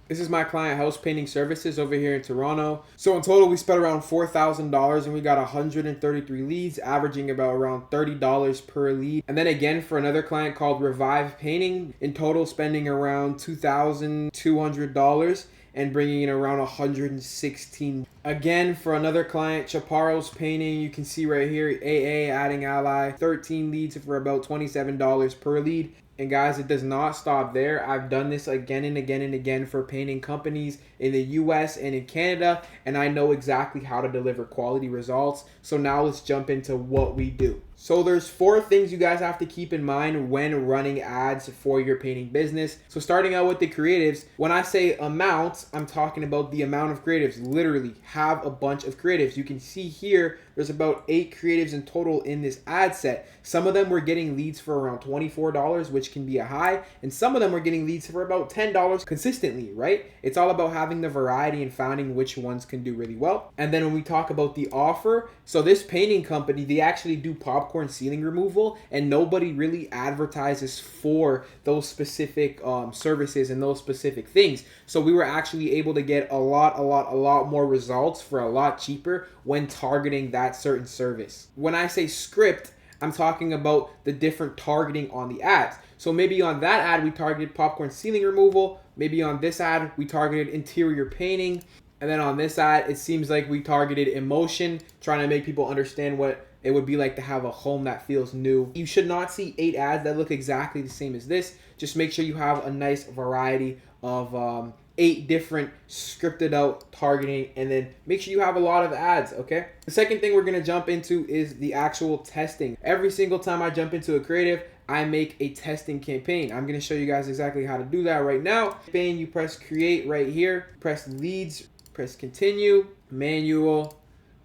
This is my client house painting services over here in Toronto. So in total, we spent around $4,000 and we got 133 leads, averaging about around $30 per lead. And then again, for another client called Revive Painting, in total spending around $2,200 and bringing in around 116. Again, for another client, Chaparro's Painting, you can see right here, AA adding ally, 13 leads for about $27 per lead. And guys, it does not stop there. I've done this again and again and again for painting companies in the US and in Canada, and I know exactly how to deliver quality results. So now let's jump into what we do. So there's 4 things you guys have to keep in mind when running ads for your painting business. So starting out with the creatives, when I say amounts, I'm talking about the amount of creatives. Literally have a bunch of creatives. You can see here, there's about 8 creatives in total in this ad set. Some of them were getting leads for around $24, which can be a high, and some of them were getting leads for about $10 consistently, right? It's all about having the variety and finding which ones can do really well. And then when we talk about the offer, so this painting company, they actually do popcorn ceiling removal, and nobody really advertises for those specific services and those specific things. So we were actually able to get a lot more results for a lot cheaper when targeting that certain service. When I say script, I'm talking about the different targeting on the ads. So maybe on that ad, we targeted popcorn ceiling removal. Maybe on this ad, we targeted interior painting. And then on this ad, it seems like we targeted emotion, trying to make people understand what it would be like to have a home that feels new. You should not see 8 ads that look exactly the same as this. Just make sure you have a nice variety of 8 different scripted out targeting, and then make sure you have a lot of ads, okay? The second thing we're gonna jump into is the actual testing. Every single time I jump into a creative, I make a testing campaign. I'm gonna show you guys exactly how to do that right now. Campaign, you press create right here, press leads, press continue, manual,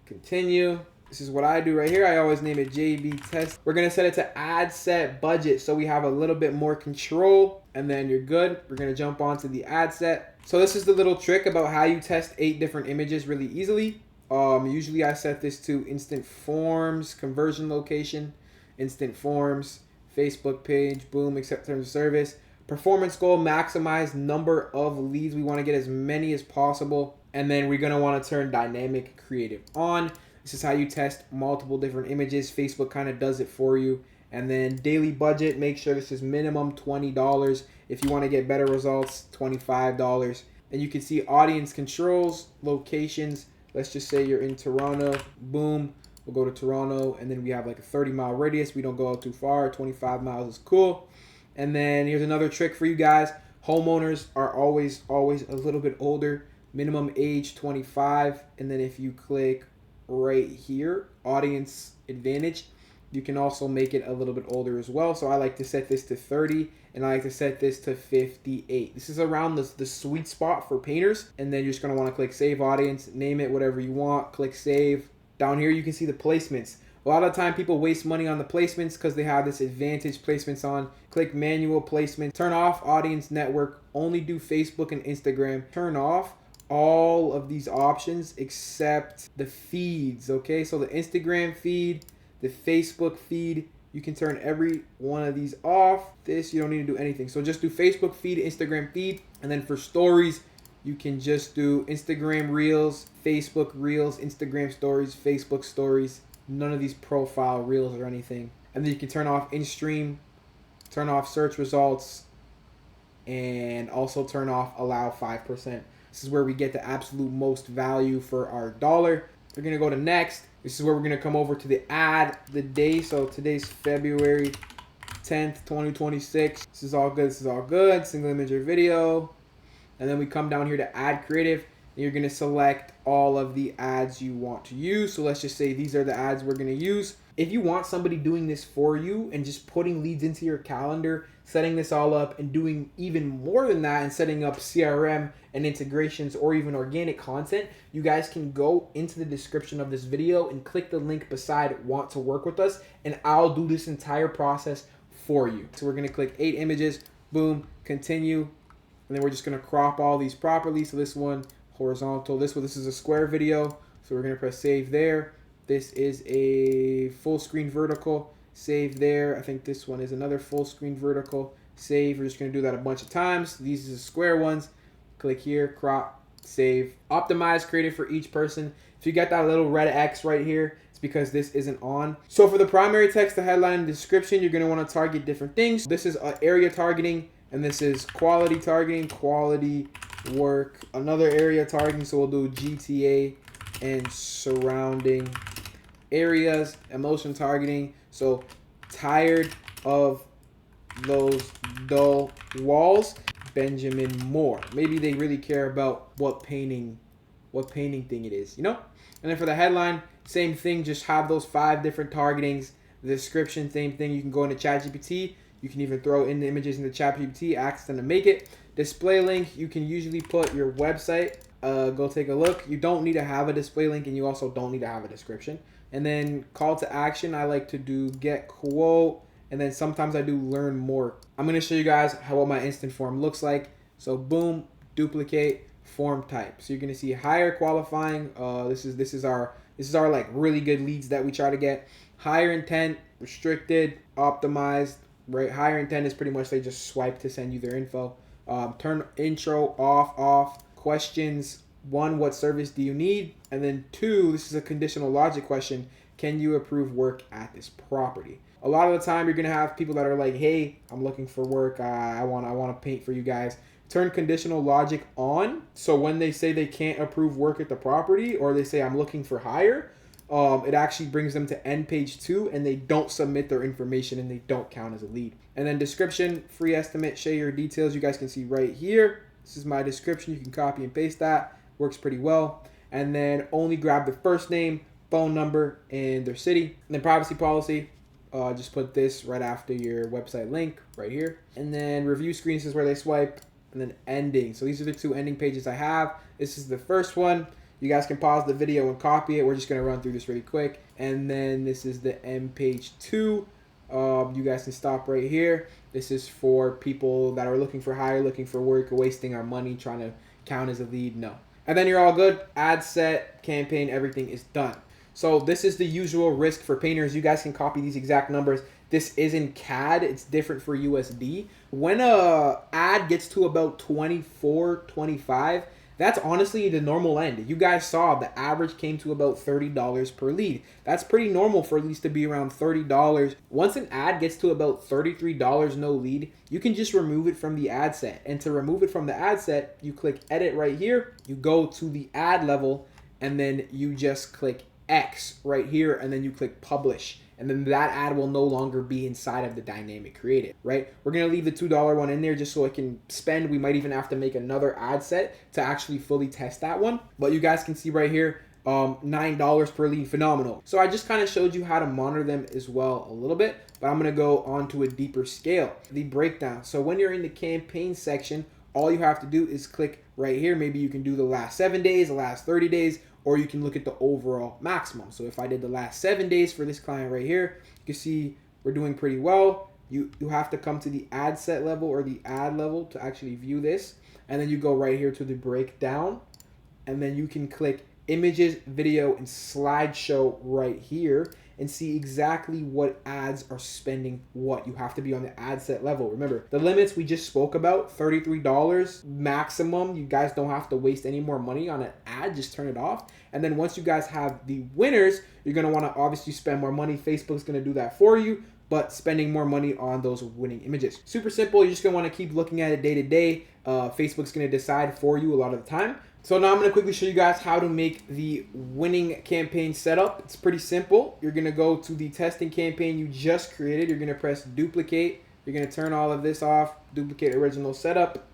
continue. This is what I do right here. I always name it JB test. We're gonna set it to ad set budget so we have a little bit more control, and then you're good. We're gonna jump onto the ad set. So this is the little trick about how you test 8 different images really easily. Usually I set this to instant forms, conversion location, instant forms, Facebook page, boom, accept terms of service. Performance goal, maximize number of leads. We want to get as many as possible. And then we're going to want to turn dynamic creative on. This is how you test multiple different images. Facebook kind of does it for you. And then daily budget, make sure this is minimum $20. If you want to get better results, $25. And you can see audience controls, locations. Let's just say you're in Toronto. Boom. We'll go to Toronto, and then we have like a 30-mile radius. We don't go out too far. 25 miles is cool. And then here's another trick for you guys. Homeowners are always a little bit older. Minimum age 25. And then if you click right here, audience advantage, you can also make it a little bit older as well. So I like to set this to 30, and I like to set this to 58. This is around the sweet spot for painters. And then you're just going to want to click save audience, name it whatever you want, click save. Down here, you can see the placements. A lot of the time, people waste money on the placements because they have this advantage placements on. Click manual placement. Turn off audience network. Only do Facebook and Instagram. Turn off all of these options except the feeds, okay? So the Instagram feed, the Facebook feed, you can turn every one of these off. This, you don't need to do anything. So just do Facebook feed, Instagram feed, and then for stories, you can just do Instagram Reels, Facebook Reels, Instagram Stories, Facebook Stories. None of these profile reels or anything. And then you can turn off in-stream, turn off search results, and also turn off allow 5%. This is where we get the absolute most value for our dollar. We're going to go to next. This is where we're going to come over to the ad, the day. So today's February 10th, 2026. This is all good. This is all good. Single image or video. And then we come down here to add creative, and you're going to select all of the ads you want to use. So let's just say these are the ads we're going to use. If you want somebody doing this for you and just putting leads into your calendar, setting this all up and doing even more than that and setting up CRM and integrations or even organic content, you guys can go into the description of this video and click the link beside want to work with us, and I'll do this entire process for you. So we're going to click 8 images, boom, continue. And then we're just going to crop all these properly. So this one, horizontal. This is a square video. So we're going to press save there. This is a full screen vertical. Save there. I think this one is another full screen vertical. Save. We're just going to do that a bunch of times. These are the square ones. click here, crop, save, optimize, created for each person. If you get that little red X right here, it's because this isn't on. So for the primary text, the headline, and description, you're gonna wanna target different things. This is area targeting, and this is quality targeting, quality work. Another area targeting, so we'll do GTA and surrounding areas. Emotion targeting, so tired of those dull walls. Benjamin Moore. Maybe they really care about what painting thing it is, you know? And then for the headline, same thing, just have those 5 different targetings. The description, same thing. You can go into ChatGPT. You can even throw in the images into ChatGPT, ask them to make it. Display link, you can usually put your website. Go take a look. You don't need to have a display link, and you also don't need to have a description. And then call to action, I like to do get quote, and then sometimes I do learn more. I'm gonna show you guys what my instant form looks like. So boom, duplicate, form type. So you're gonna see higher qualifying. This is our like really good leads that we try to get. Higher intent, restricted, optimized. Right, higher intent is pretty much they just swipe to send you their info. Turn intro off. Questions 1, what service do you need? And then 2, this is a conditional logic question. Can you approve work at this property? A lot of the time you're gonna have people that are like, hey, I'm looking for work. I want to paint for you guys. Turn conditional logic on. So when they say they can't approve work at the property, or they say I'm looking for hire, it actually brings them to end page 2, and they don't submit their information, and they don't count as a lead. And then description, free estimate, share your details. You guys can see right here. This is my description. You can copy and paste that. Works pretty well. And then only grab the first name, phone number, and their city. And then privacy policy. Just put this right after your website link right here. And then review screens is where they swipe. And then ending. So these are the 2 ending pages I have. This is the first one. You guys can pause the video and copy it. We're just going to run through this really quick. And then this is the end page 2. You guys can stop right here. This is for people that are looking for hire, looking for work, wasting our money, trying to count as a lead. No. And then you're all good. Ad set, campaign, everything is done. So this is the usual risk for painters. You guys can copy these exact numbers. This isn't CAD. It's different for USD. When a ad gets to about 24, 25, that's honestly the normal end. You guys saw the average came to about $30 per lead. That's pretty normal for leads to be around $30. Once an ad gets to about $33 no lead, you can just remove it from the ad set. And to remove it from the ad set, you click edit right here. You go to the ad level, and then you just click X right here, and then you click publish. And then that ad will no longer be inside of the dynamic creative, right? We're going to leave the $2 one in there just so it can spend. We might even have to make another ad set to actually fully test that one. But you guys can see right here, $9 per lead, phenomenal. So I just kind of showed you how to monitor them as well a little bit, but I'm going to go on to a deeper scale, the breakdown. So when you're in the campaign section, all you have to do is click right here. Maybe you can do the last 7 days, the last 30 days, or you can look at the overall maximum. So if I did the last 7 days for this client right here, you can see we're doing pretty well. You have to come to the ad set level or the ad level to actually view this. And then you go right here to the breakdown. And then you can click images, video, and slideshow right here and see exactly what ads are spending what. You have to be on the ad set level. Remember, the limits we just spoke about, $33 maximum. You guys don't have to waste any more money on an ad. Just turn it off. And then once you guys have the winners, you're going to want to obviously spend more money. Facebook's going to do that for you, but spending more money on those winning images. Super simple. You're just going to want to keep looking at it day to day. Facebook's going to decide for you a lot of the time. So now I'm going to quickly show you guys how to make the winning campaign setup. It's pretty simple. You're going to go to the testing campaign you just created. You're going to press duplicate. You're going to turn all of this off. Duplicate original setup.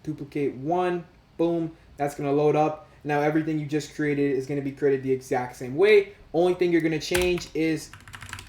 Duplicate one. Boom. That's going to load up. Now everything you just created is going to be created the exact same way. Only thing you're going to change is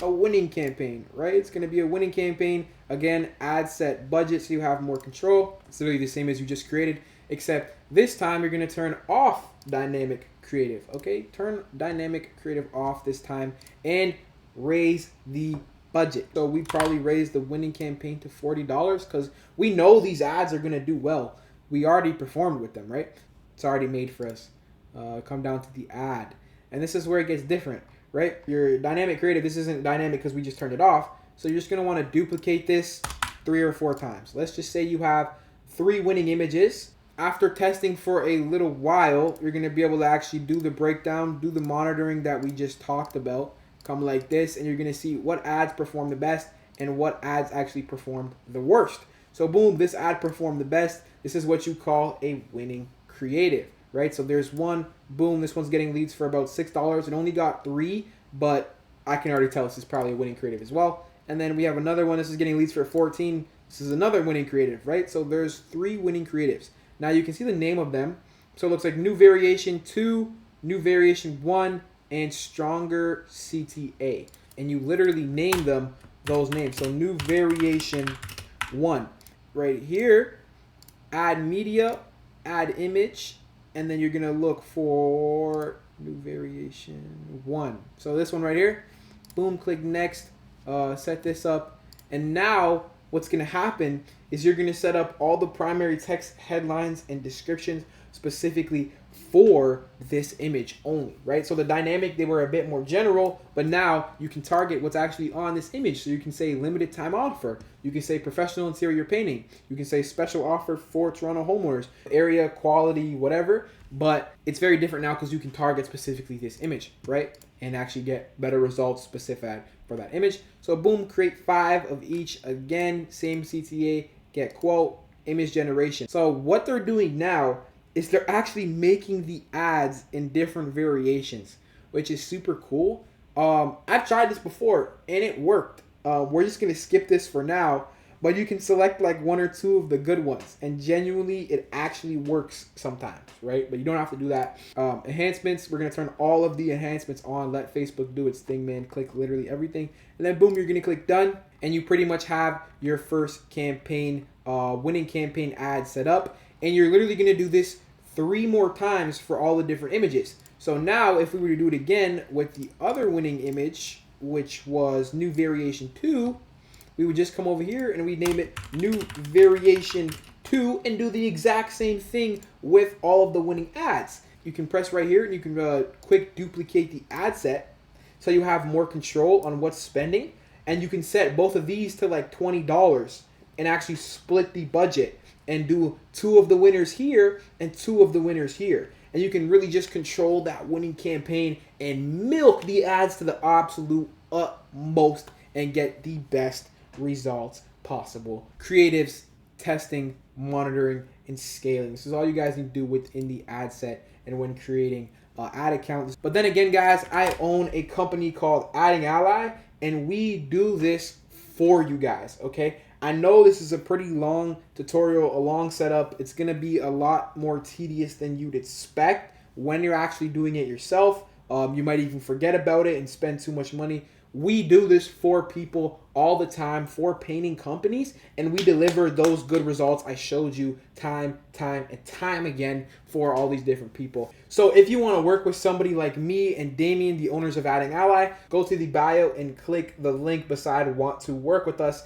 a winning campaign, right? It's going to be a winning campaign. Again, ad set budget so you have more control. It's literally the same as you just created, except this time you're going to turn off dynamic creative, okay? Turn dynamic creative off this time and raise the budget. So we probably raised the winning campaign to $40 because we know these ads are going to do well. We already performed with them, right? It's already made for us. Come down to the ad. And this is where it gets different, right? Your dynamic creative, this isn't dynamic because we just turned it off. So you're just going to want to duplicate this 3 or 4 times. Let's just say you have 3 winning images. after testing for a little while, you're going to be able to actually do the breakdown, do the monitoring that we just talked about. Come like this, and you're going to see what ads perform the best and what ads actually performed the worst. So boom, this ad performed the best. This is what you call a winning creative, right? So there's one, boom, this one's getting leads for about $6. It only got 3, but I can already tell this is probably a winning creative as well. And then we have another one, this is getting leads for 14. This is another winning creative, right? So there's 3 winning creatives. Now you can see the name of them. So it looks like New Variation 2, New Variation 1, and Stronger CTA. And you literally name them those names. So New Variation 1. Right here, add media, add image, and then you're going to look for New Variation 1. So this one right here, boom, click next, set this up. And now what's going to happen is you're going to set up all the primary text headlines and descriptions specifically for this image only, right? So the dynamic, they were a bit more general, but now you can target what's actually on this image. So you can say limited time offer. You can say professional interior painting. You can say special offer for Toronto homeowners, area, quality, whatever. But it's very different now because you can target specifically this image, right? And actually get better results specific for that image. So boom, create 5 of each. Again, same CTA, get quote, image generation. So what they're doing now is they're actually making the ads in different variations, which is super cool. I've tried this before and it worked. We're just gonna skip this for now, but you can select like 1 or 2 of the good ones, and genuinely it actually works sometimes, right? But you don't have to do that. Enhancements, we're gonna turn all of the enhancements on, let Facebook do its thing, man. Click literally everything, and then boom, you're gonna click done, and you pretty much have your first campaign, winning campaign ad set up, and you're literally gonna do this 3 more times for all the different images. So now if we were to do it again with the other winning image, which was New Variation 2, we would just come over here and we name it New Variation 2 and do the exact same thing with all of the winning ads. You can press right here and you can quick duplicate the ad set so you have more control on what's spending, and you can set both of these to like $20 and actually split the budget and do 2 of the winners here and 2 of the winners here. And you can really just control that winning campaign and milk the ads to the absolute utmost and get the best results possible. Creatives, testing, monitoring, and scaling. This is all you guys need to do within the ad set and when creating ad accounts. But then again, guys, I own a company called Adding Ally, and we do this for you guys, okay? I know this is a pretty long tutorial, a long setup. It's going to be a lot more tedious than you'd expect when you're actually doing it yourself. You might even forget about it and spend too much money. We do this for people all the time, for painting companies, and we deliver those good results I showed you time and time again for all these different people. So if you want to work with somebody like me and Damien, the owners of Adding Ally, go to the bio and click the link beside want to work with us,